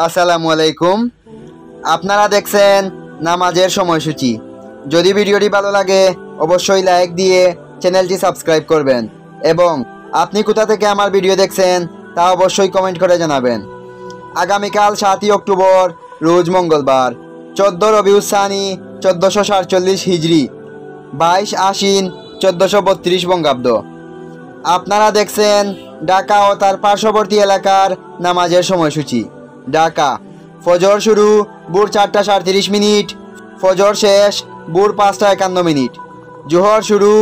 আসসালামু আলাইকুম। আপনারা দেখছেন নামাজের সময়সূচি। যদি ভিডিওটি ভালো লাগে অবশ্যই লাইক দিয়ে চ্যানেলটি সাবস্ক্রাইব করবেন এবং আপনি কোথা থেকে আমার ভিডিও দেখছেন তা অবশ্যই কমেন্ট করে জানাবেন। আগামীকাল 7 অক্টোবর রোজ মঙ্গলবার, 14 রবিউল সানি 1447 হিজরি, 22 আশ্বিন 1432 বঙ্গাব্দ। আপনারা দেখছেন ঢাকা ও তার পার্শ্ববর্তী এলাকার নামাজের সময়সূচি। ঢাকা ফজর শুরু ভোর 4:37, ফজর শেষ ভোর 5:51। জোহর শুরু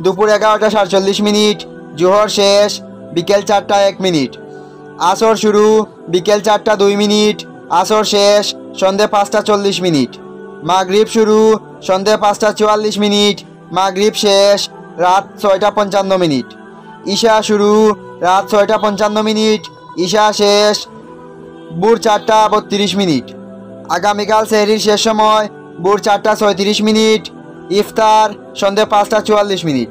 দুপুর 11:47, জোহর শেষ বিকেল 4:01। আসর শুরু বিকেল 4:02, আসর শেষ সন্ধে 5:40। মাগরিব শুরু সন্ধে 5:44, মাগরিব শেষ রাত 6:55। ঈশা শুরু রাত 6:55, ঈশা শেষ ভোর 4:32। আগামীকাল সেহরির শেষ সময় ভোর 4:36, ইফতার সন্ধে 5:44।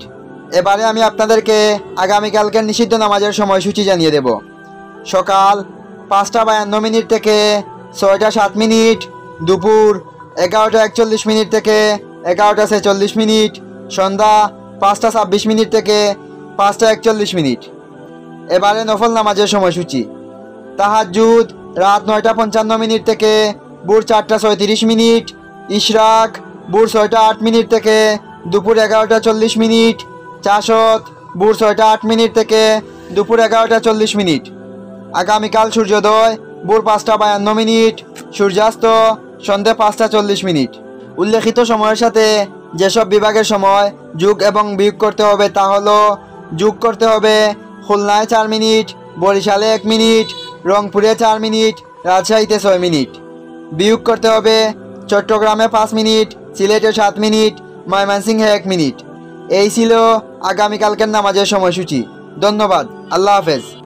এবারে আমি আপনাদেরকে আগামীকালকের নিষিদ্ধ নামাজের সময়সূচি জানিয়ে দেব। সকাল 5:52 থেকে 6:07, দুপুর 11:41 থেকে 11:46, সন্ধ্যা 5:26 থেকে 5:41। এবারে নফল নামাজের সময়সূচি। তাহাজ্জুদ রাত 9:55 থেকে ভোর 4:37, ইশরাক ভোর 6:08 থেকে দুপুর 11:40, চাশত ভোর 6:08 থেকে দুপুর 11:40। আগামীকাল সূর্যোদয় ভোর 5:52, সূর্যাস্ত সন্ধে 5:40। উল্লেখিত সময়ের সাথে যেসব বিভাগের সময় যোগ এবং বিয়োগ করতে হবে তা হলো: যোগ করতে হবে খুলনায় 4 মিনিট, বরিশালে 1 মিনিট, রংপুরে 4 মিনিট, রাজশাহীতে 6 মিনিট। বিয়োগ করতে হবে চট্টগ্রামে 5 মিনিট, সিলেটে 7 মিনিট, ময়মনসিংহে 1 মিনিট। এই ছিল আগামীকালকের নামাজের সময়সূচি। ধন্যবাদ। আল্লাহ হাফেজ।